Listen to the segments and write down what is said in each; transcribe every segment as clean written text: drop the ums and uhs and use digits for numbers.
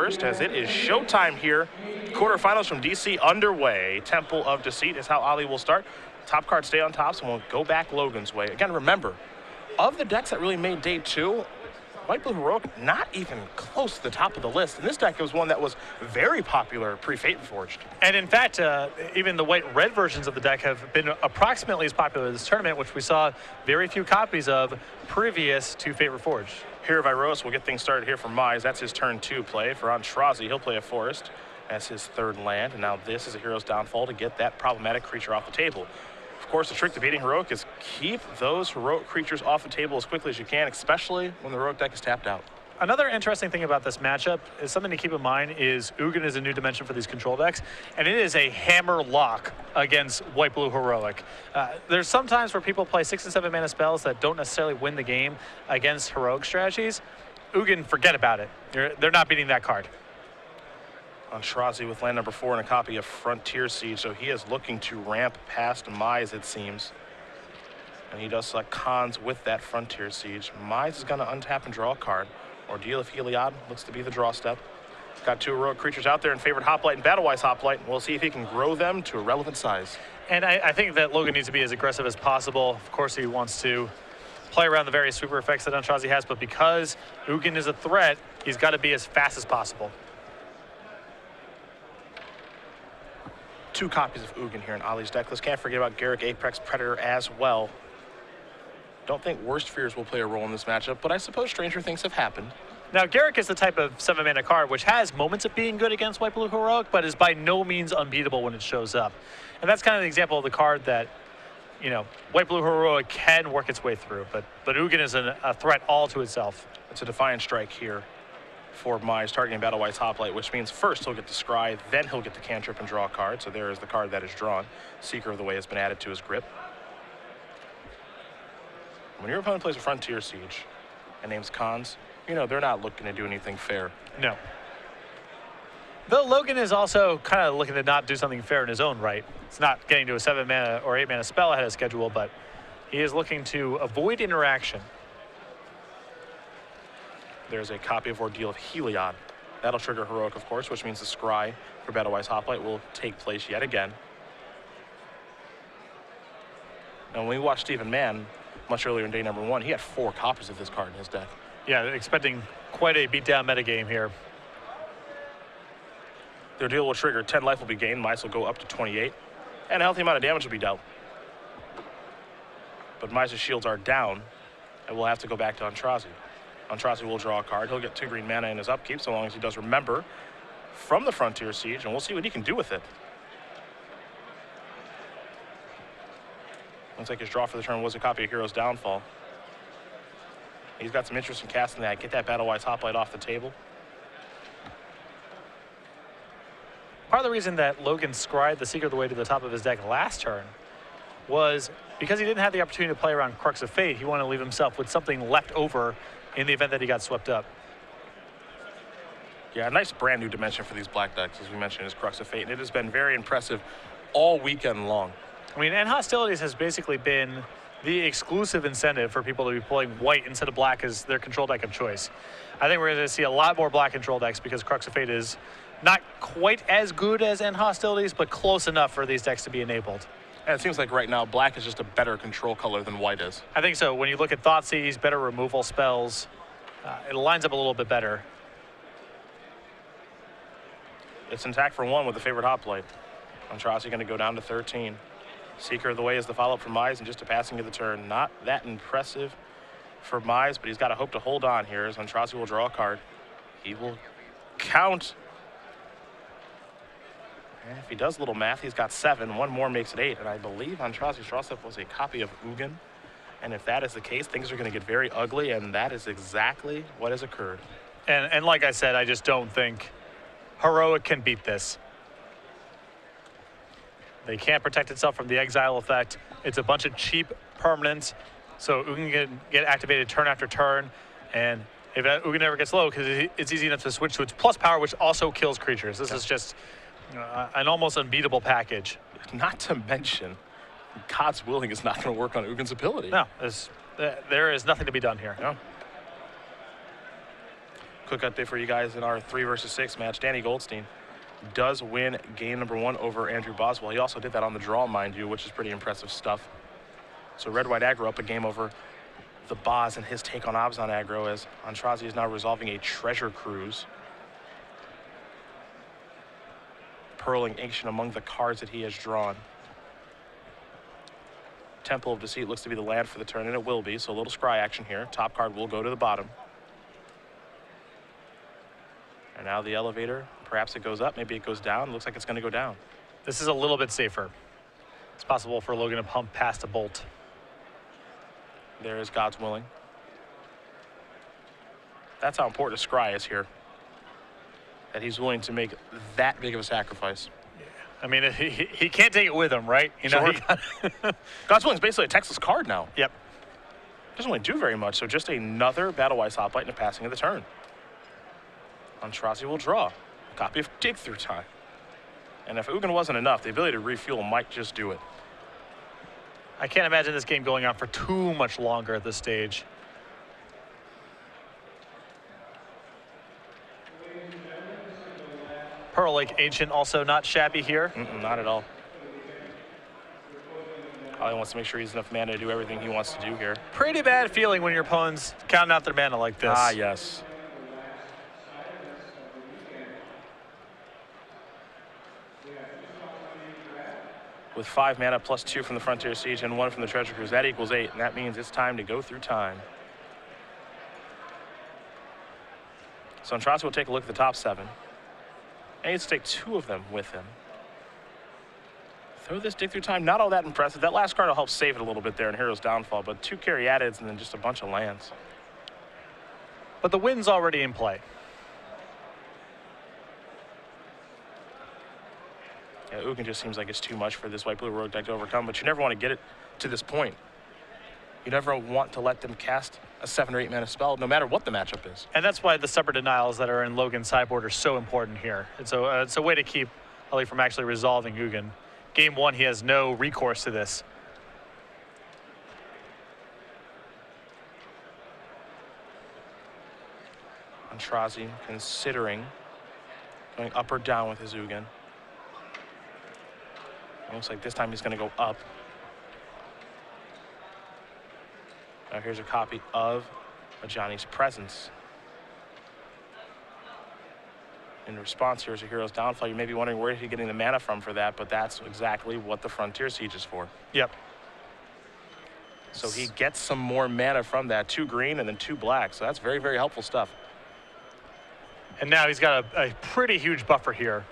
first, as it is showtime here. Quarterfinals from DC underway. Temple of Deceit is how Ali will start. Top cards stay on top, so we'll go back Logan's way. Again, remember, of the decks that really made day 2, White Blue Heroic not even close to the top of the list. And this deck was one that was very popular pre-Fate Forged. And in fact, even the white-red versions of the deck have been approximately as popular this tournament, which we saw very few copies of previous to Fate Reforged. Here, Viros will get things started here for Mize. That's his turn 2 play. For Aintrazi, he'll play a Forest as his 3rd land. And now this is a Hero's Downfall to get that problematic creature off the table. Of course, the trick to beating Heroic is keep those Heroic creatures off the table as quickly as you can, especially when the Heroic deck is tapped out. Another interesting thing about this matchup is something to keep in mind is Ugin is a new dimension for these control decks, and it is a hammer lock against White Blue Heroic. There's some times where people play 6 and 7 mana spells that don't necessarily win the game against Heroic strategies. Ugin, forget about it. They're not beating that card. Aintrazi with land number 4 and a copy of Frontier Siege, so he is looking to ramp past Mize, it seems. And he does select Khans with that Frontier Siege. Mize is going to untap and draw a card. Ordeal of Heliod looks to be the draw step. Got 2 heroic creatures out there in favored Hoplite and Battlewise Hoplite. We'll see if he can grow them to a relevant size. And I think that Logan needs to be as aggressive as possible. Of course, he wants to play around the various sweeper effects that Aintrazi has, but because Ugin is a threat, he's got to be as fast as possible. 2 copies of Ugin here in Ali's deck list. Can't forget about Garruk Apex Predator as well. Don't think Worst Fears will play a role in this matchup, but I suppose stranger things have happened. Now, Garruk is the type of 7 mana card which has moments of being good against White Blue Heroic, but is by no means unbeatable when it shows up. And that's kind of the example of the card that, you know, White Blue Heroic can work its way through, but Ugin is a threat all to itself. It's a Defiant Strike here for Mize, targeting Battlewise Hoplite, which means first he'll get the Scry, then he'll get the Cantrip and draw a card. So there is the card that is drawn. Seeker of the Way has been added to his grip. When your opponent plays a Frontier Siege and names Khans, you know they're not looking to do anything fair. No. Though Logan is also kind of looking to not do something fair in his own right. It's not getting to a 7 mana or 8 mana spell ahead of schedule, but he is looking to avoid interaction. There's a copy of Ordeal of Heliod. That'll trigger Heroic, of course, which means the Scry for Battlewise Hoplite will take place yet again. And when we watched Stephen Mann much earlier in day number 1, he had 4 copies of this card in his deck. Yeah, expecting quite a beatdown metagame here. The Ordeal will trigger, 10 life will be gained, Mize will go up to 28, and a healthy amount of damage will be dealt. But Mize's shields are down, and we'll have to go back to Aintrazi. Aintrazi will draw a card. He'll get 2 green mana in his upkeep, so long as he does remember from the Frontier Siege, and we'll see what he can do with it. Looks like his draw for the turn was a copy of Hero's Downfall. He's got some interest in casting that. Get that Battlewise Hoplite off the table. Part of the reason that Logan scried the Seeker of the Way to the top of his deck last turn was because he didn't have the opportunity to play around Crux of Fate. He wanted to leave himself with something left over in the event that he got swept up. Yeah, a nice brand new dimension for these black decks, as we mentioned, is Crux of Fate, and it has been very impressive all weekend long. I mean, and Hostilities has basically been the exclusive incentive for people to be playing white instead of black as their control deck of choice. I think we're going to see a lot more black control decks because Crux of Fate is not quite as good as End Hostilities, but close enough for these decks to be enabled. And it seems like right now, black is just a better control color than white is. I think so. When you look at Thoughtseize, better removal spells, it lines up a little bit better. It's intact for 1 with the favorite Hoplite. Aintrazi going to go down to 13. Seeker of the Way is the follow-up from Mize, and just a passing of the turn. Not that impressive for Mize, but he's got to hope to hold on here as Aintrazi will draw a card. He will count. And if he does a little math, he's got 7. 1 more makes it 8. And I believe Aintrazi's draw step was a copy of Ugin. And if that is the case, things are going to get very ugly, and that is exactly what has occurred. And like I said, I just don't think Heroic can beat this. They can't protect itself from the exile effect. It's a bunch of cheap permanents, so Ugin can get activated turn after turn. And if Ugin never gets low, because it's easy enough to switch to its plus power, which also kills creatures. This is just an almost unbeatable package. Not to mention, God's Willing is not going to work on Ugin's ability. No, there is nothing to be done here. No. Quick update for you guys in our 3 versus 6 match. Danny Goldstein does win game number 1 over Andrew Boswell. He also did that on the draw, mind you, which is pretty impressive stuff. So red-white aggro up a game over the Boz and his take on Abzan aggro, as Aintrazi is now resolving a treasure cruise. Pearling Ancient among the cards that he has drawn. Temple of Deceit looks to be the land for the turn, and it will be, so a little scry action here. Top card will go to the bottom. And now the elevator, perhaps it goes up, maybe it goes down. It looks like it's going to go down. This is a little bit safer. It's possible for Logan to pump past a bolt. There is God's willing. That's how important a scry is here, that he's willing to make that big of a sacrifice. I mean, he can't take it with him, right? You know, Sure. God's willing is basically a Texas card now. Yep. Doesn't really do very much, so just another Battle-Wise Hoplite and a passing of the turn. Aintrazi will draw a copy of Dig Through Time. And if Ugin wasn't enough, the ability to refuel might just do it. I can't imagine this game going on for too much longer at this stage. Pearl Lake Ancient also not shabby here. Not at all. All he wants to make sure he's enough mana to do everything he wants to do here. Pretty bad feeling when your opponent's counting out their mana like this. Ah, yes. With 5 mana plus 2 from the Frontier Siege and 1 from the Treasure Cruise, that equals 8, and that means it's time to go through time. So Aintrazi will take a look at the top 7. And he needs to take 2 of them with him. Throw this Dig Through Time, not all that impressive. That last card will help save it a little bit there in Hero's Downfall, but 2 Caryatids and then just a bunch of lands. But the win's already in play. Yeah, Ugin just seems like it's too much for this white-blue rogue deck to overcome, but you never want to get it to this point. You never want to let them cast a 7 or 8 mana spell, no matter what the matchup is. And that's why the separate denials that are in Logan's sideboard are so important here. It's a way to keep Ali from actually resolving Ugin. Game 1, he has no recourse to this. Aintrazi considering going up or down with his Ugin. Looks like this time he's going to go up. Now here's a copy of Ajani's Presence. In response, here's a Hero's Downfall. You may be wondering where he's getting the mana from for that, but that's exactly what the Frontier Siege is for. Yep. So he gets some more mana from that, 2 green and then 2 black. So that's very, very helpful stuff. And now he's got a pretty huge buffer here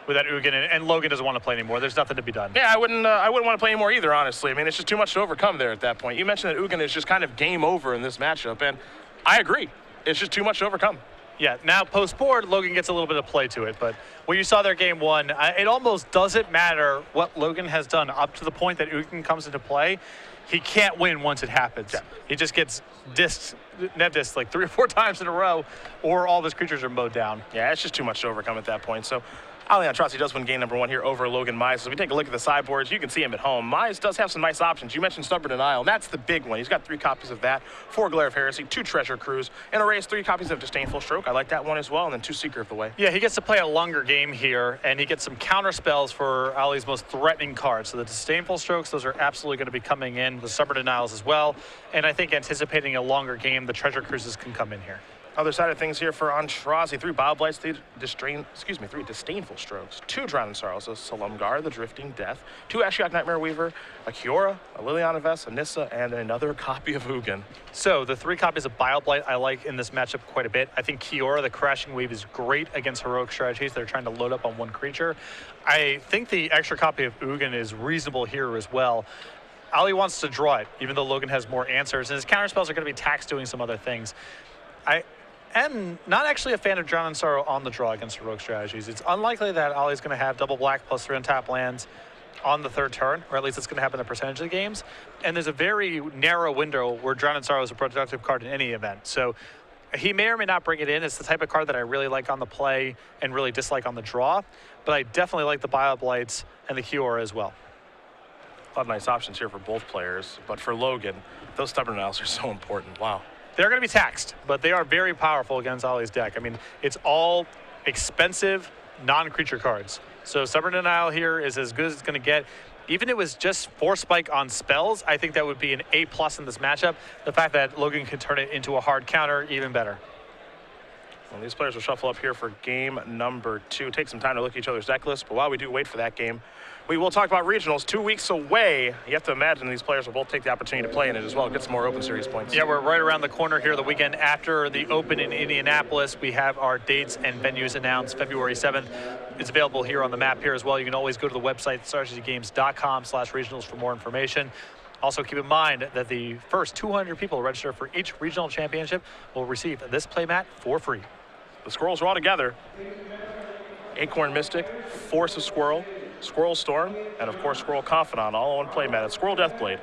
with that Ugin, and Logan doesn't want to play anymore. There's nothing to be done. Yeah, I wouldn't want to play anymore either, honestly. I mean, it's just too much to overcome there at that point. You mentioned that Ugin is just kind of game over in this matchup, and I agree. It's just too much to overcome. Yeah, now post-board, Logan gets a little bit of play to it, but when you saw their game 1, it almost doesn't matter what Logan has done up to the point that Ugin comes into play. He can't win once it happens. Yeah. He just gets net dissed like 3 or 4 times in a row, or all of his creatures are mowed down. Yeah, it's just too much to overcome at that point. So Ali Aintrazi does win game number 1 here over Logan Mize. So if we take a look at the sideboards, you can see him at home. Mize does have some nice options. You mentioned Stubborn Denial, and that's the big one. He's got 3 copies of that, 4 Glare of Heresy, 2 Treasure Cruise, and a raise 3 copies of Disdainful Stroke. I like that one as well, and then 2 Seeker of the Way. Yeah, he gets to play a longer game here, and he gets some counter spells for Ali's most threatening cards. So the Disdainful Strokes, those are absolutely going to be coming in. The Stubborn Denials as well. And I think anticipating a longer game, the Treasure Cruises can come in here. Other side of things here for Aintrazi, 3 Bile-Blights, 3 Disdainful Strokes, 2 Drowning Sorrows, so Salumgar, the Drifting Death, 2 Ashiok Nightmare Weaver, a Kiora, a Liliana Vess, a Nissa, and another copy of Ugin. So the 3 copies of Bile-Blight I like in this matchup quite a bit. I think Kiora, the Crashing Wave, is great against heroic strategies that are trying to load up on 1 creature. I think the extra copy of Ugin is reasonable here as well. Ali wants to draw it, even though Logan has more answers, and his counterspells are going to be taxed doing some other things. I'm not actually a fan of Drowning Sorrow on the draw against heroic strategies. It's unlikely that Ali's going to have double black plus 3 untap lands on the 3rd turn, or at least it's going to happen in a percentage of the games. And there's a very narrow window where Drowning Sorrow is a productive card in any event. So he may or may not bring it in. It's the type of card that I really like on the play and really dislike on the draw. But I definitely like the Bile-Blights and the Kiora as well. A lot of nice options here for both players, but for Logan, those Stubborn Denials are so important. Wow. they're going to be taxed, but they are very powerful against Ollie's deck. I mean, it's all expensive non-creature cards. So Stubborn Denial here is as good as it's going to get. Even if it was just Force Spike on spells, I think that would be an A+ in this matchup. The fact that Logan can turn it into a hard counter, even better. Well, these players will shuffle up here for game number 2. Take some time to look at each other's deck list, but while we do wait for that game, we will talk about regionals 2 weeks away. You have to imagine these players will both take the opportunity to play in it as well, get some more Open Series points. Yeah, we're right around the corner here the weekend after the Open in Indianapolis. We have our dates and venues announced February 7th. It's available here on the map here as well. You can always go to the website, StarCityGames.com/regionals for more information. Also, keep in mind that the first 200 people who register for each regional championship will receive this playmat for free. The Squirrels are all together. Acorn Mystic, Force of Squirrel, Squirrel Storm, and of course Squirrel Confidant, all on one playmat at Squirrel Deathblade.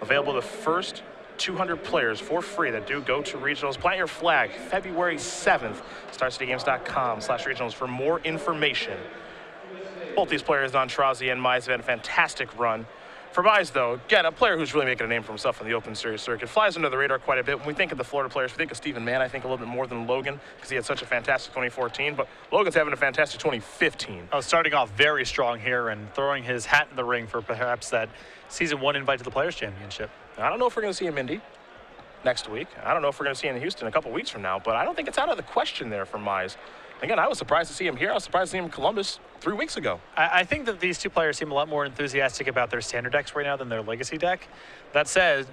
Available to the first 200 players for free that do go to regionals. Plant your flag February 7th. StarCityGames.com/regionals for more information. Both these players, Aintrazi and Mize, have had a fantastic run. For Mize, though, again, a player who's really making a name for himself in the Open Series circuit, flies under the radar quite a bit. When we think of the Florida players, we think of Steven Mann, I think, a little bit more than Logan, because he had such a fantastic 2014, but Logan's having a fantastic 2015. Oh, starting off very strong here and throwing his hat in the ring for perhaps that Season 1 invite to the Players' Championship. I don't know if we're going to see him in Indy next week. I don't know if we're going to see him in Houston a couple weeks from now, but I don't think it's out of the question there for Mize. Again, I was surprised to see him here. I was surprised to see him in Columbus 3 weeks ago. I think that these two players seem a lot more enthusiastic about their standard decks right now than their legacy deck. That said,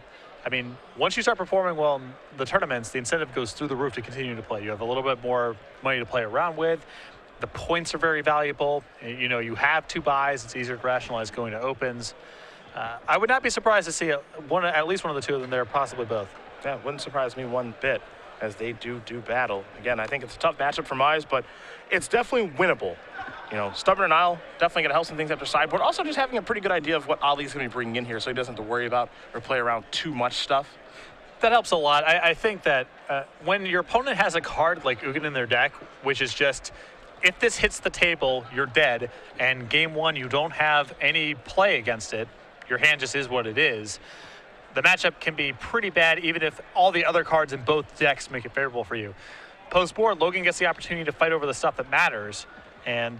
I mean, once you start performing well in the tournaments, the incentive goes through the roof to continue to play. You have a little bit more money to play around with. The points are very valuable. You know, you have 2 buys. It's easier to rationalize going to opens. I would not be surprised to see at least one of the two of them there, possibly both. Yeah, wouldn't surprise me one bit, as they do battle. Again, I think it's a tough matchup for Mize, but it's definitely winnable. You know, Stubborn Denial, definitely going to help some things after sideboard. Also, just having a pretty good idea of what Ollie's going to be bringing in here so he doesn't have to worry about or play around too much stuff. That helps a lot. I think that when your opponent has a card like Ugin in their deck, which is just, if this hits the table, you're dead, and game 1 you don't have any play against it, your hand just is what it is, the matchup can be pretty bad even if all the other cards in both decks make it favorable for you. Post-board, Logan gets the opportunity to fight over the stuff that matters. And,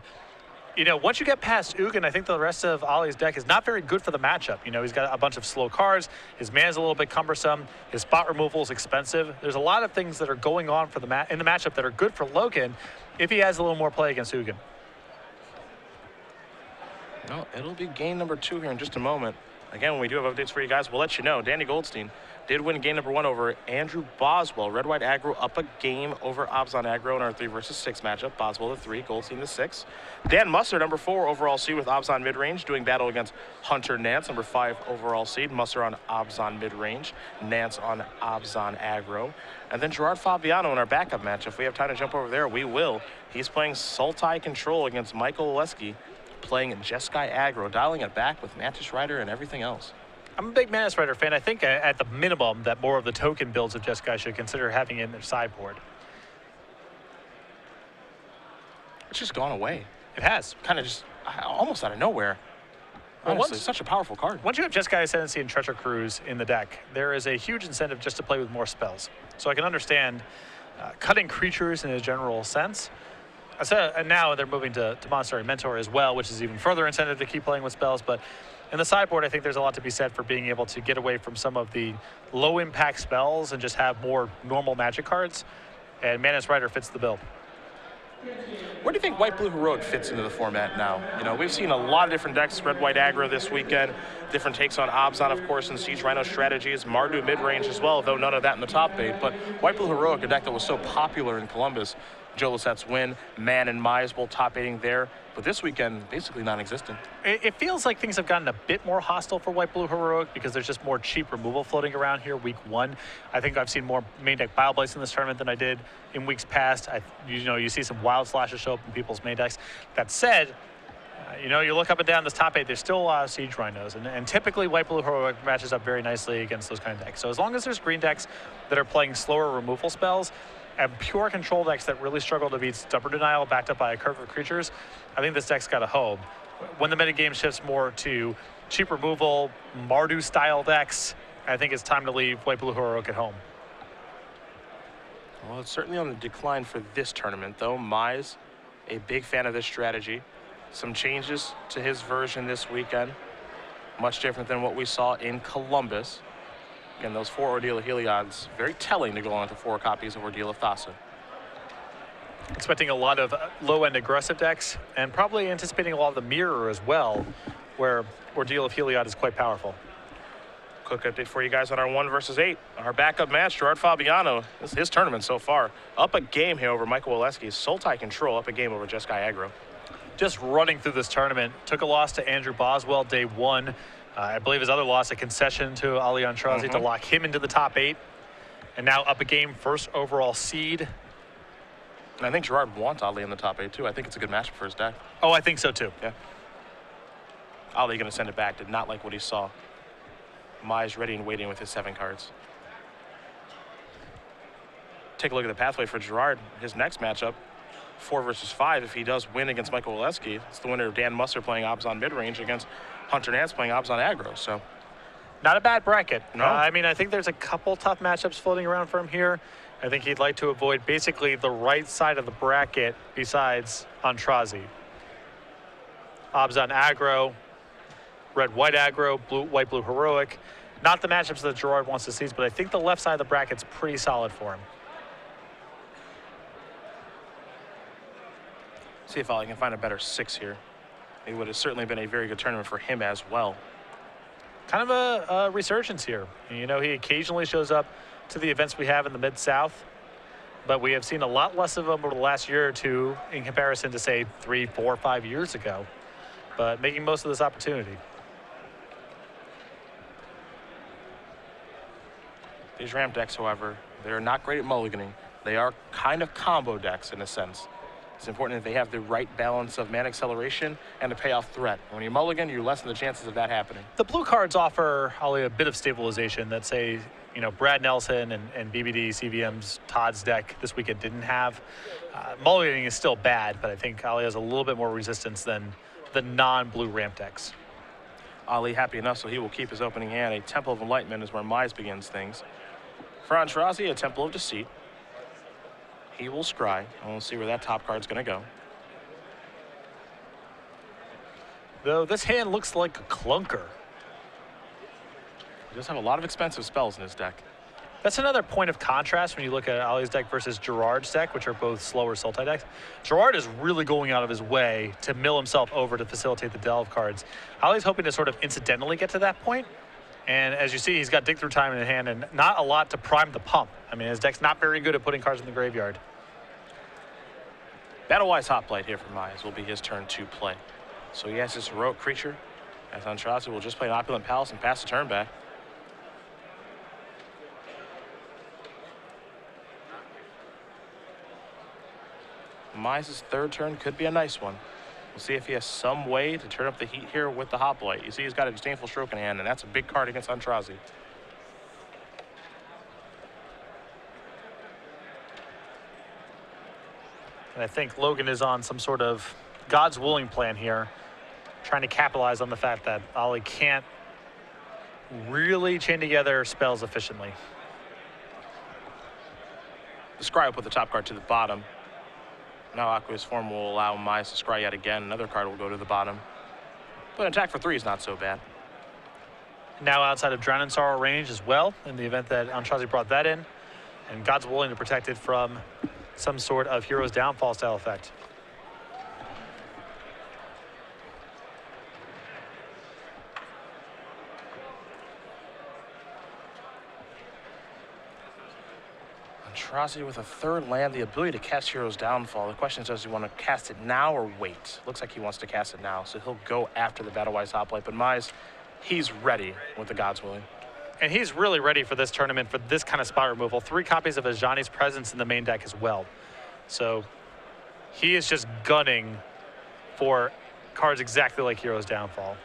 you know, once you get past Ugin, I think the rest of Ollie's deck is not very good for the matchup. You know, he's got a bunch of slow cards. His mana's a little bit cumbersome. His spot removal is expensive. There's a lot of things that are going on for in the matchup that are good for Logan if he has a little more play against Ugin. No, it'll be game number 2 here in just a moment. Again, when we do have updates for you guys, we'll let you know. Danny Goldstein did win game number 1 over Andrew Boswell. Red-White aggro up a game over Obzon aggro in our 3 versus 6 matchup. Boswell the 3, Goldstein the 6. Dan Musser, number 4 overall seed with Obzon mid-range, doing battle against Hunter Nance, number 5 overall seed. Musser on Obzon mid-range, Nance on Obzon aggro. And then Gerard Fabiano in our backup match. If we have time to jump over there, we will. He's playing Sultai Control against Michael Oleski, playing Jeskai aggro, dialing it back with Mantis Rider and everything else. I'm a big Mantis Rider fan. I think at the minimum that more of the token builds of Jeskai should consider having it in their sideboard. It's just gone away. It has. Kind of just almost out of nowhere. Well, Honestly, such a powerful card. Once you have Jeskai Ascendancy and Treacher Cruise in the deck, there is a huge incentive just to play with more spells. So I can understand cutting creatures in a general sense. So, and now they're moving to Monastery Mentor as well, which is even further incentive to keep playing with spells. But in the sideboard, I think there's a lot to be said for being able to get away from some of the low-impact spells and just have more normal Magic cards. And Mantis Rider fits the bill. Where do you think White-Blue Heroic fits into the format now? You know, we've seen a lot of different decks, Red-White aggro this weekend, different takes on Obzon, of course, and Siege Rhino strategies, Mardu mid-range as well, though none of that in the top 8. But White-Blue Heroic, a deck that was so popular in Columbus, Joe Lissette's win, Man and Mize both top 8ing there, but this weekend basically non-existent. It feels like things have gotten a bit more hostile for White-Blue Heroic because there's just more cheap removal floating around here week 1. I think I've seen more main deck Bioblades in this tournament than I did in weeks past. You see some Wild Slashes show up in people's main decks. That said, you know, you look up and down this top 8, there's still a lot of Siege Rhinos, and typically White-Blue Heroic matches up very nicely against those kind of decks. So as long as there's green decks that are playing slower removal spells, and pure control decks that really struggle to beat Stubborn Denial backed up by a curve of creatures, I think this deck's got a home. When the metagame shifts more to cheap removal, Mardu-style decks, I think it's time to leave White-Blue Heroic at home. Well, it's certainly on the decline for this tournament, though. Mize, a big fan of this strategy. Some changes to his version this weekend. Much different than what we saw in Columbus. Again, those 4 Ordeal of Heliod's, very telling to go on with the 4 copies of Ordeal of Thassa. Expecting a lot of low-end aggressive decks, and probably anticipating a lot of the mirror as well, where Ordeal of Heliod is quite powerful. Quick update for you guys on our 1 versus 8. Our backup match, Gerard Fabiano. This is his tournament so far. Up a game here over Michael Waleski's Sultai Control, up a game over Jeskai Aggro. Just running through this tournament. Took a loss to Andrew Boswell day 1. I believe his other loss, a concession to Ali Aintrazi to lock him into the top 8. And now up a game, first overall seed. And I think Gerard wants Ali in the top 8 too. I think it's a good matchup for his deck. Oh, I think so too. Yeah. Ali going to send it back. Did not like what he saw. Mize ready and waiting with his 7 cards. Take a look at the pathway for Gerard. His next matchup, 4 versus 5. If he does win against Michael Waleski, it's the winner of Dan Musser playing Obs on mid-range against Hunter Nance playing Obs on aggro. So, not a bad bracket. No. I mean, I think there's a couple tough matchups floating around for him here. I think he'd like to avoid basically the right side of the bracket besides Aintrazi. Obs on aggro, red-white aggro, white-blue heroic. Not the matchups that Gerard wants to seize, but I think the left side of the bracket's pretty solid for him. see if I can find a better 6 here. It would have certainly been a very good tournament for him as well. Kind of a resurgence here. You know, he occasionally shows up to the events we have in the Mid-South, but we have seen a lot less of him over the last year or two in comparison to, say, 3, 4, 5 years ago. But making most of this opportunity. These ramp decks, however, they're not great at mulliganing. They are kind of combo decks in a sense. It's important that they have the right balance of mana acceleration and a payoff threat. When you mulligan, you lessen the chances of that happening. The blue cards offer Holly a bit of stabilization that, say, you know, Brad Nelson and BBD, CVM's Todd's deck this weekend didn't have. Mulliganing is still bad, but I think Ali has a little bit more resistance than the non-blue ramp decks. Ali happy enough, so he will keep his opening hand. A Temple of Enlightenment is where Mize begins things. For Aintrazi, a Temple of Deceit. He will scry, and we'll see where that top card's going to go. Though this hand looks like a clunker. He does have a lot of expensive spells in his deck. That's another point of contrast when you look at Ali's deck versus Gerard's deck, which are both slower Sultai decks. Gerard is really going out of his way to mill himself over to facilitate the delve cards. Ali's hoping to sort of incidentally get to that point. And as you see, he's got dig through time in hand and not a lot to prime the pump. I mean, his deck's not very good at putting cards in the graveyard. Battle-wise Hoplite here for Mize will be his turn to play. So he has this heroic creature, as Aintrazi will just play an Opulent Palace and pass the turn back. Mize's third turn could be a nice one. We'll see if he has some way to turn up the heat here with the Hoplite. You see he's got a Disdainful Stroke in hand, and that's a big card against Aintrazi. And I think Logan is on some sort of God's willing plan here, trying to capitalize on the fact that Ali can't really chain together spells efficiently. The Scry will put the top card to the bottom. Now Aqueous Form will allow Mize to scry yet again. Another card will go to the bottom. But an attack for 3 is not so bad. Now outside of Drown in Sorrow range as well, in the event that Aintrazi brought that in. And God's willing to protect it from some sort of Hero's Downfall style effect. Aintrazi with a third land, the ability to cast Hero's Downfall. The question is, does he want to cast it now or wait? Looks like he wants to cast it now, so he'll go after the Battle-wise Hoplite. But Mize, he's ready with the God's Willing. And he's really ready for this tournament for this kind of spot removal. 3 copies of Ajani's Presence in the main deck as well. So he is just gunning for cards exactly like Hero's Downfall.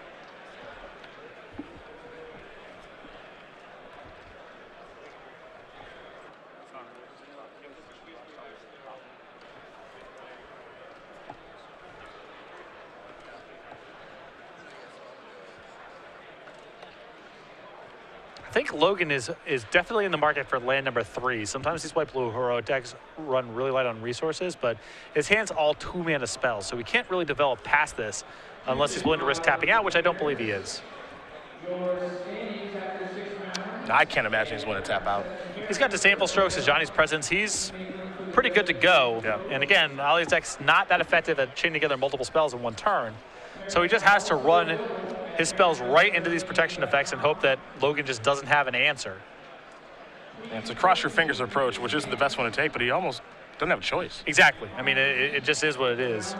I think Logan is definitely in the market for land number 3. Sometimes these white blue heroic decks run really light on resources, but his hand's all 2-mana spells, so he can't really develop past this unless he's willing to risk tapping out, which I don't believe he is. I can't imagine he's willing to tap out. He's got Disdainful Strokes as Johnny's Presence. He's pretty good to go. Yeah. And again, Ali's deck's not that effective at chaining together multiple spells in one turn. So he just has to run his spells right into these protection effects and hope that Logan just doesn't have an answer. And it's a cross your fingers approach, which isn't the best one to take, but he almost doesn't have a choice. Exactly. I mean, it just is what it is.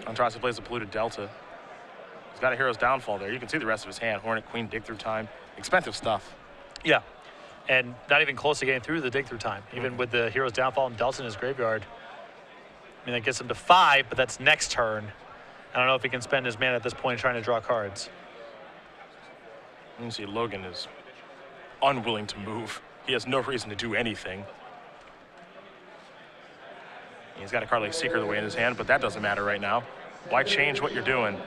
Aintrazi plays the polluted Delta. He's got a Hero's Downfall there. You can see the rest of his hand. Hornet, Queen, Dig Through Time. Expensive stuff. Yeah. And not even close to getting through the dig through time, even with the Hero's Downfall and Delta in his graveyard. I mean, that gets him to 5, but that's next turn. I don't know if he can spend his mana at this point trying to draw cards. You can see Logan is unwilling to move. He has no reason to do anything. He's got a card like Seeker the way in his hand, but that doesn't matter right now. Why change what you're doing?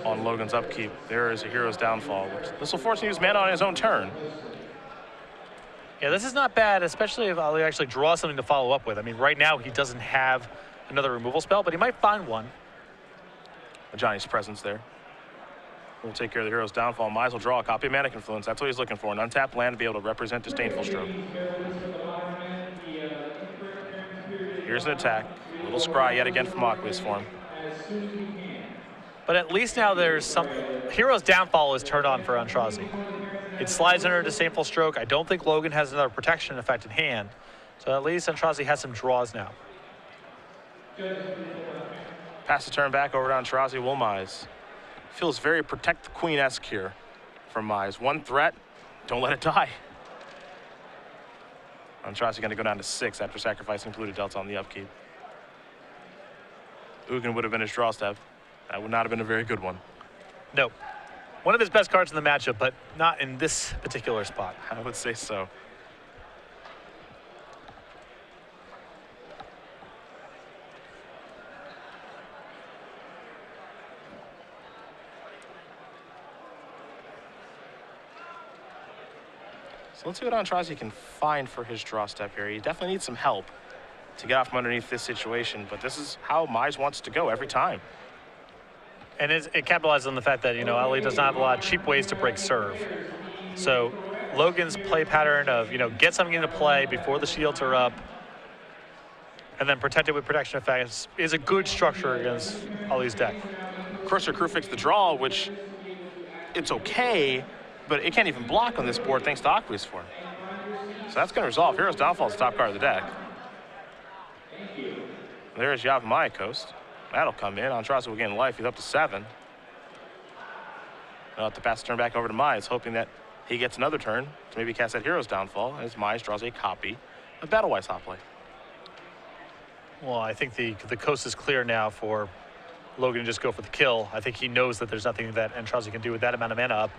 On Logan's upkeep, there is a Hero's Downfall. This will force him to use mana on his own turn. Yeah, this is not bad, especially if Ali actually draws something to follow up with. I mean, right now he doesn't have another removal spell, but he might find one. Johnny's Presence there. We'll take care of the Hero's Downfall. Mize will draw a copy of Manic Influence. That's what he's looking for. An untapped land to be able to represent Disdainful Stroke. Here's an attack. A little scry yet again from Aqueous form. But at least now there's some... Hero's Downfall is turned on for Aintrazi. It slides under Disdainful Stroke. I don't think Logan has another protection effect in hand. So at least Aintrazi has some draws now. Pass the turn back over to Aintrazi. Will Mize. Feels very Protect the Queen-esque here from Mize. One threat, don't let it die. Aintrazi going to go down to 6 after sacrificing polluted Delta on the upkeep. Ugin would have been his draw step. That would not have been a very good one. No. One of his best cards in the matchup, but not in this particular spot. I would say so. So let's see what Aintrazi can find for his draw step here. He definitely needs some help to get off from underneath this situation, but this is how Mize wants to go every time. And it capitalizes on the fact that, you know, Ali does not have a lot of cheap ways to break serve. So Logan's play pattern of, you know, get something into play before the shields are up and then protect it with protection effects is a good structure against Ali's deck. Cursor Crew fixed the draw, which it's okay, but it can't even block on this board thanks to Aqueous form. So that's going to resolve. Hero's Downfall is the top card of the deck. There's Yavimaya Coast. That'll come in. Aintrazi will gain life. He's up to 7. I'll have to pass the turn back over to Mize, hoping that he gets another turn to maybe cast that Hero's Downfall as Mize draws a copy of Battlewise Hot Play. Well, I think the coast is clear now for Logan to just go for the kill. I think he knows that there's nothing that Aintrazi can do with that amount of mana up,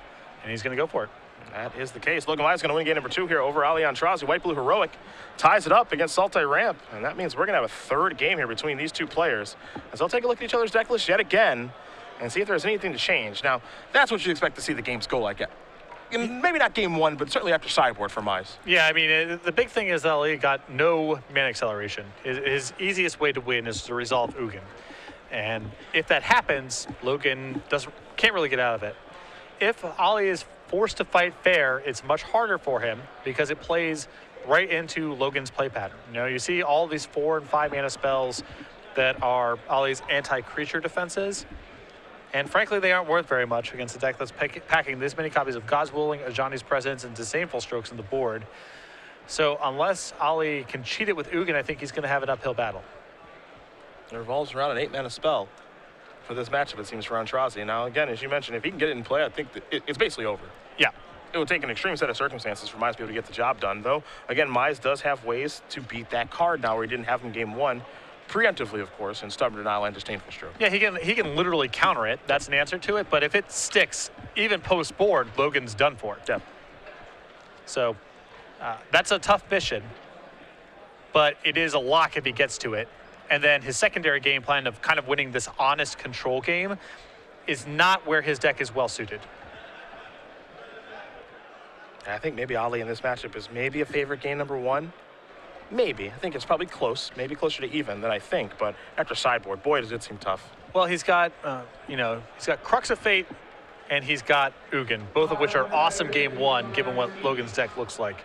and he's going to go for it. That is the case. Logan Mize is going to win game number 2 here over Ali Aintrazi. White Blue Heroic ties it up against Saltai Ramp, and that means we're going to have a third game here between these two players as they'll take a look at each other's deck list yet again and see if there's anything to change. Now, that's what you expect to see the games go like. Maybe not game 1, but certainly after sideboard for Mize. Yeah, I mean, the big thing is that Ali got no mana acceleration. His easiest way to win is to resolve Ugin. And if that happens, Logan can't really get out of it. If Ali is forced to fight fair, it's much harder for him because it plays right into Logan's play pattern. You know, you see all these 4 and 5 mana spells that are Ali's anti-creature defenses, and frankly, they aren't worth very much against a deck that's packing this many copies of God's Willing, Ajani's Presence, and Disdainful Strokes on the board. So unless Ali can cheat it with Ugin, I think he's going to have an uphill battle. It revolves around an 8 mana spell for this matchup, it seems, for Aintrazi. Now, again, as you mentioned, if he can get it in play, I think that it's basically over. Yeah. It would take an extreme set of circumstances for Mize to be able to get the job done, though. Again, Mize does have ways to beat that card now where he didn't have in game 1. Preemptively, of course, and Stubborn Denial and Disdainful Stroke. Yeah, he can literally counter it. That's an answer to it. But if it sticks, even post-board, Logan's done for it. Yeah. So that's a tough mission. But it is a lock if he gets to it. And then his secondary game plan of kind of winning this honest control game is not where his deck is well suited. I think maybe Ali in this matchup is maybe a favorite game number 1. Maybe. I think it's probably close, maybe closer to even than I think, but after sideboard, boy, does it seem tough. Well, he's got, he's got Crux of Fate and he's got Ugin, both of which are awesome game 1, given what Logan's deck looks like.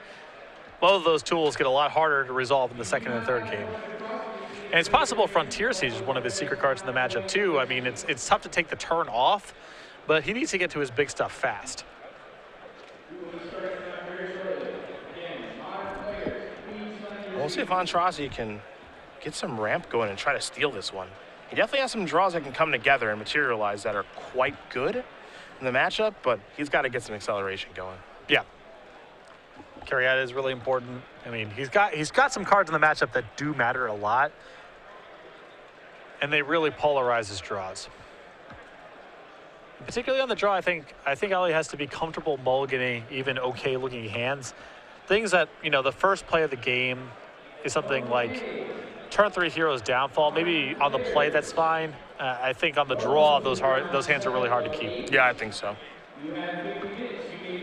Both of those tools get a lot harder to resolve in the second and third game. And it's possible Frontier Siege is one of his secret cards in the matchup, too. I mean, it's tough to take the turn off, but he needs to get to his big stuff fast. We'll see if Aintrazi can get some ramp going and try to steal this one. He definitely has some draws that can come together and materialize that are quite good in the matchup, but he's got to get some acceleration going. Yeah. Carriata is really important. I mean, he's got some cards in the matchup that do matter a lot, and they really polarize his draws. Particularly on the draw, I think Ali has to be comfortable mulliganing even okay-looking hands. Things that, the first play of the game is something like turn 3 Hero's Downfall. Maybe on the play, that's fine. I think on the draw, those hands are really hard to keep. Yeah, I think so.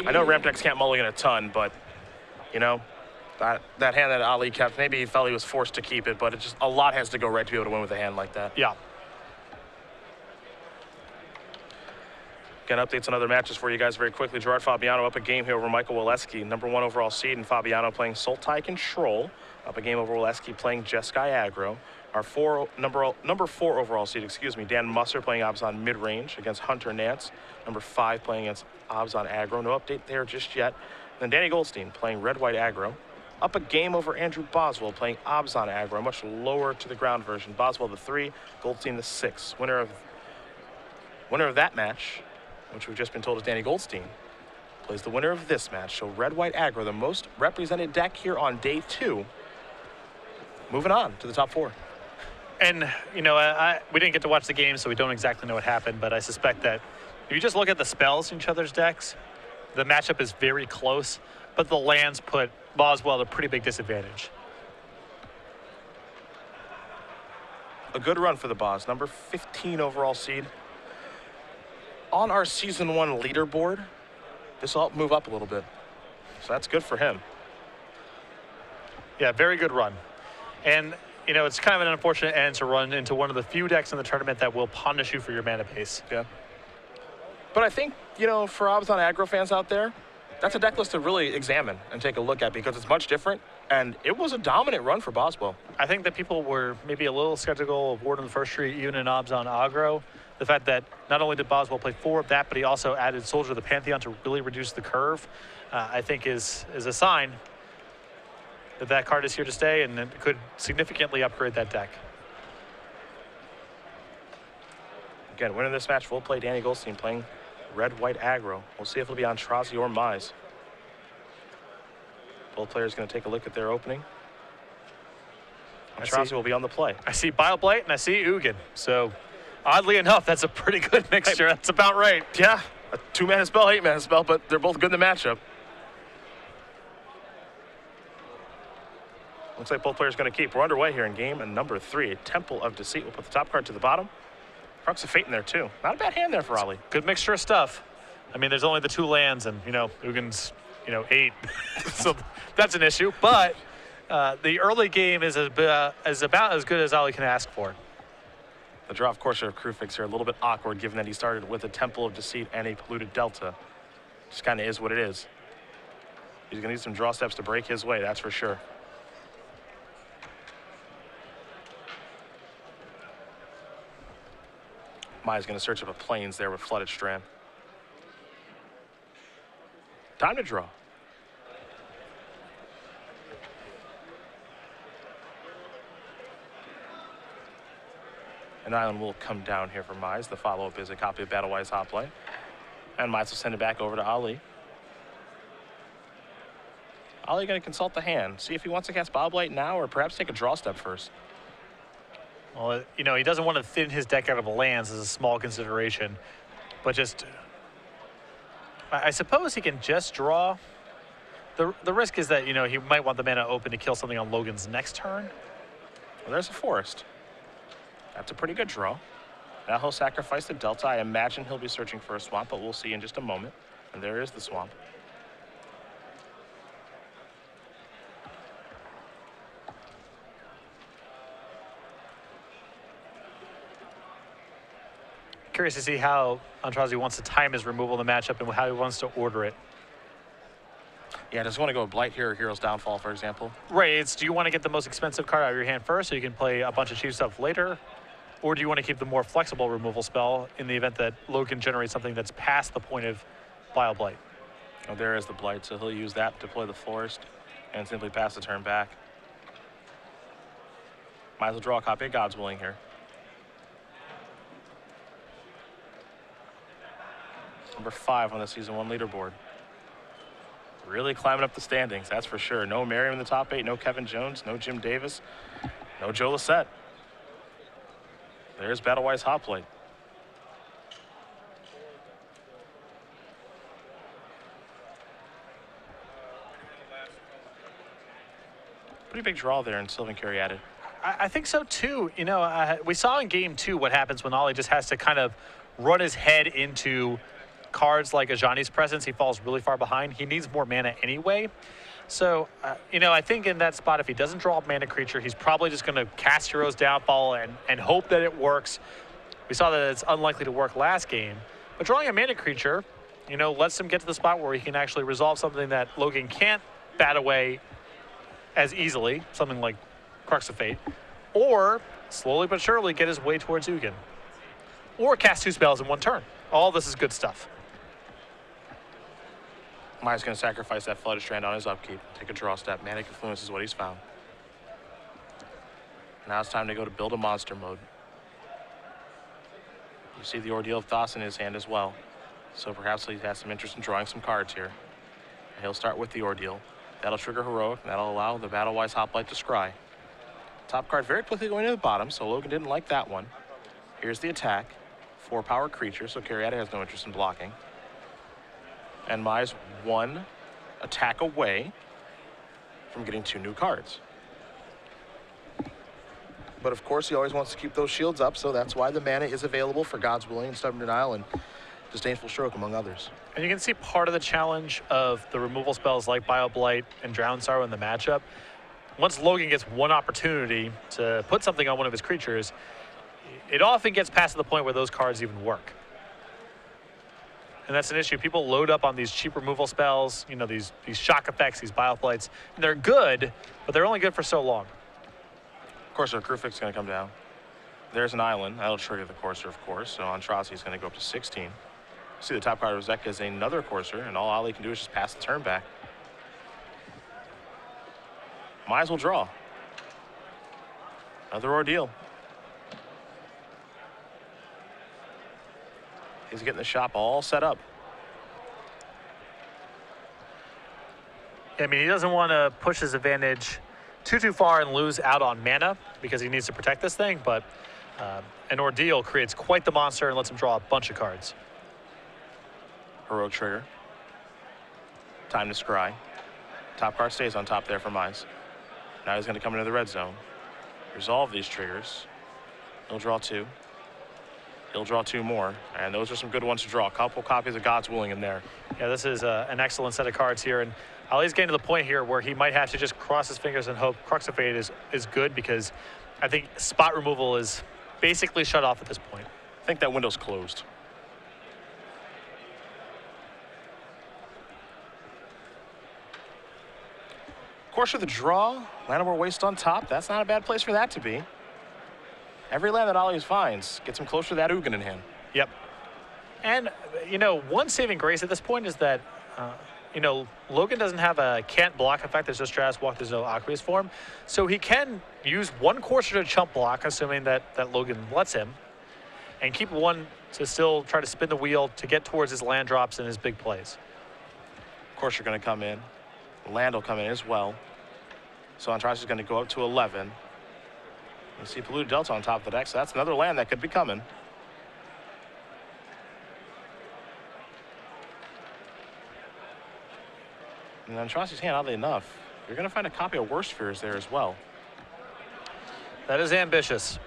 I know ramp decks can't mulligan a ton, but, that hand that Ali kept, maybe he felt he was forced to keep it, but a lot has to go right to be able to win with a hand like that. Yeah. Again, updates on other matches for you guys very quickly. Gerard Fabiano up a game here over Michael Waleski, number 1 overall seed, and Fabiano playing Sultai Control. Up a game over Waleski playing Jeskai Aggro. Our number 4 overall seed, Dan Musser playing Obzon mid-range against Hunter Nance. Number 5 playing against Obzon Aggro. No update there just yet. Then Danny Goldstein playing Red-White Aggro. Up a game over Andrew Boswell playing Obzon Aggro, a much lower to the ground version. Boswell the 3, Goldstein the 6. Winner of that match, which we've just been told is Danny Goldstein, plays the winner of this match. So Red-White Aggro, the most represented deck here on day 2. Moving on to the top 4. And, we didn't get to watch the game, so we don't exactly know what happened, but I suspect that if you just look at the spells in each other's decks, the matchup is very close, but the lands put Boswell at a pretty big disadvantage. A good run for the Boz, number 15 overall seed. On our Season 1 leaderboard, this will help move up a little bit. So that's good for him. Yeah, very good run. And, it's kind of an unfortunate end to run into one of the few decks in the tournament that will punish you for your mana base. Yeah. But I think, for Obzon Aggro fans out there, that's a deck list to really examine and take a look at because it's much different, and it was a dominant run for Boswell. I think that people were maybe a little skeptical of Ward on the First Tree, even in Obzon Aggro. The fact that not only did Boswell play 4 of that, but he also added Soldier of the Pantheon to really reduce the curve, I think is a sign that card is here to stay and it could significantly upgrade that deck. Again, winning this match, we'll play Danny Goldstein playing Red-White Aggro. We'll see if it'll be Aintrazi or Mize. Both players going to take a look at their opening. Aintrazi will be on the play. I see Bioblade and I see Ugin. So, oddly enough, that's a pretty good mixture. That's about right. Yeah, a 2-mana spell, 8-mana spell, but they're both good in the matchup. Looks like both players going to keep. We're underway here in game and number 3, Temple of Deceit. We'll put the top card to the bottom. Crux of Fate in there too. Not a bad hand there for Ali. Good mixture of stuff. I mean, there's only the 2 lands and, Ugin's, 8. So that's an issue. But the early game is about as good as Ali can ask for. The draw, of course, of Crufix here a little bit awkward given that he started with a Temple of Deceit and a Polluted Delta. Just kind of is what it is. He's going to need some draw steps to break his way, that's for sure. Mize going to search up a Plains there with Flooded Strand. Time to draw. An island will come down here for Mize. The follow-up is a copy of Battlewise Hot Play. And Mize will send it back over to Ali. Ali going to consult the hand, see if he wants to cast Bobblight now or perhaps take a draw step first. Well, he doesn't want to thin his deck out of lands as a small consideration, but just, I suppose he can just draw. The risk is that, he might want the mana open to kill something on Logan's next turn. Well, there's a forest. That's a pretty good draw. Now he'll sacrifice the Delta. I imagine he'll be searching for a swamp, but we'll see in just a moment. And there is the swamp. Curious to see how Aintrazi wants to time his removal in the matchup and how he wants to order it. Yeah, does he want to go Blight here or Hero's Downfall, for example? Right, it's do you want to get the most expensive card out of your hand first so you can play a bunch of cheap stuff later? Or do you want to keep the more flexible removal spell in the event that Logan generates something that's past the point of Vile Blight? Oh, there is the Blight, so he'll use that to play the Forest and simply pass the turn back. Might as well draw a copy of God's Willing here. Number 5 on the Season 1 leaderboard. Really climbing up the standings, that's for sure. No Merriam in the top 8, no Kevin Jones, no Jim Davis, no Joe Lissette. There's Battlewise Hot Plate. Pretty big draw there in Sylvan Caryatid. I think so too. You know, we saw in game 2 what happens when Ollie just has to kind of run his head into cards like Ajani's Presence. He falls really far behind. He needs more mana anyway. So, you know, I think in that spot, if he doesn't draw a mana creature, he's probably just going to cast Hero's Downfall and hope that it works. We saw that it's unlikely to work last game. But drawing a mana creature, you know, lets him get to the spot where he can actually resolve something that Logan can't bat away as easily, something like Crux of Fate, or slowly but surely get his way towards Ugin. Or cast 2 spells in 1 turn. All this is good stuff. Mize going to sacrifice that Flooded Strand on his upkeep. Take a draw step. Manic Influence is what he's found. Now it's time to go to Build a Monster mode. You see the Ordeal of Thos in his hand as well. So perhaps he has some interest in drawing some cards here. He'll start with the Ordeal. That'll trigger Heroic, and that'll allow the Battlewise Hoplite to scry. Top card very quickly going to the bottom, so Logan didn't like that one. Here's the attack. 4-power creature, so Caryatid has no interest in blocking. And Mize 1 attack away from getting 2 new cards. But of course, he always wants to keep those shields up, so that's why the mana is available for God's Willing and Stubborn Denial and Disdainful Stroke, among others. And you can see part of the challenge of the removal spells like Bioblight and Drown Sorrow in the matchup. Once Logan gets one opportunity to put something on one of his creatures, it often gets past the point where those cards even work. And that's an issue. People load up on these cheap removal spells, you know, these shock effects, these Bioblights. They're good, but they're only good for so long. Of course, our Crucifix is going to come down. There's an island. That'll trigger the Courser, of course. So Aintrazi is going to go up to 16. See, the top card of Zek is another Courser, and all Ali can do is just pass the turn back. Might as well draw. Another Ordeal. He's getting the shop all set up. I mean, he doesn't want to push his advantage too far and lose out on mana because he needs to protect this thing, but an Ordeal creates quite the monster and lets him draw a bunch of cards. Heroic trigger. Time to scry. Top card stays on top there for Mize. Now he's going to come into the red zone. Resolve these triggers. He'll draw 2. He'll draw 2 more, and those are some good ones to draw. A couple copies of God's Willing in there. Yeah, this is an excellent set of cards here, and Ali's getting to the point here where he might have to just cross his fingers and hope Crux of Fate is good, because I think spot removal is basically shut off at this point. I think that window's closed. Of course, with the draw, Llanowar Waste on top, that's not a bad place for that to be. Every land that Ollie finds gets him closer to that Ugin in hand. Yep. And, you know, one saving grace at this point is that, you know, Logan doesn't have a can't block effect. There's no Stratus Walk, there's no Aqueous Form. So he can use 1 Courser to chump block, assuming that Logan lets him, and keep 1 to still try to spin the wheel to get towards his land drops and his big plays. Of course, you're going to come in. Land will come in as well. So Aintrazi is going to go up to 11. You see Polluted Delta on top of the deck, so that's another land that could be coming. And Aintrazi's hand, oddly enough, you're going to find a copy of Worst Fears there as well. That is ambitious.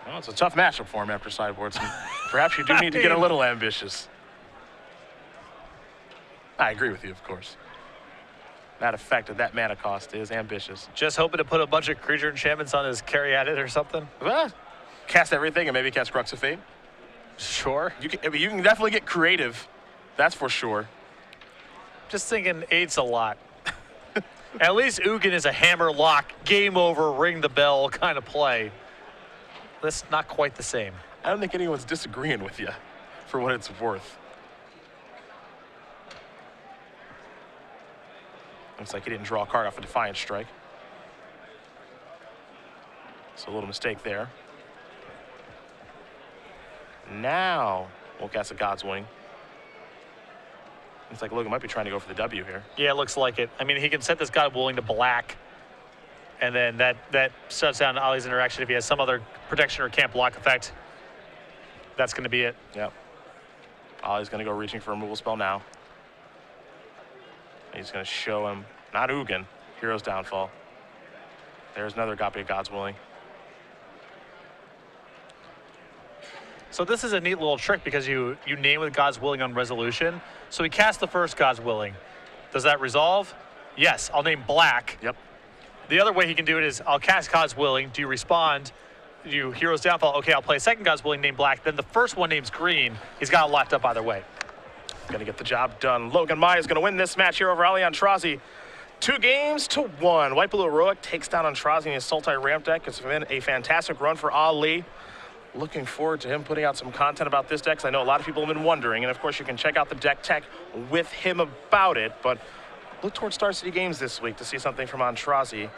Well, it's a tough matchup for him after sideboards. Perhaps you do need to get a little ambitious. I agree with you, of course. That effect of that mana cost is ambitious. Just hoping to put a bunch of creature enchantments on his Caryatid or something. Cast everything and maybe cast Crux of Fate. Sure. You can definitely get creative. That's for sure. Just thinking 8's a lot. At least Ugin is a hammer lock, game over, ring the bell kind of play. That's not quite the same. I don't think anyone's disagreeing with you for what it's worth. Looks like he didn't draw a card off a Defiant Strike. So a little mistake there. Now we'll cast a God's Wing. Looks like Logan might be trying to go for the W here. Yeah, it looks like it. I mean, he can set this God Willing to black, and then that shuts down Ali's interaction if he has some other protection or can't block effect. That's going to be it. Yep. Ali's going to go reaching for a removal spell now. He's going to show him, not Ugin, Hero's Downfall. There's another copy of God's Willing. So this is a neat little trick because you name with God's Willing on resolution. So he casts the first God's Willing. Does that resolve? Yes, I'll name black. Yep. The other way he can do it is I'll cast God's Willing. Do you respond? Do you Hero's Downfall? Okay, I'll play a second God's Willing, name black. Then the first one names green. He's got it locked up either way. Going to get the job done. Logan Mize is going to win this match here over Aintrazi. 2-1. White Blue Heroic takes down Aintrazi in his Sultai ramp deck. It's been a fantastic run for Ali. Looking forward to him putting out some content about this deck, because I know a lot of people have been wondering. And of course, you can check out the deck tech with him about it. But look towards Star City Games this week to see something from Aintrazi.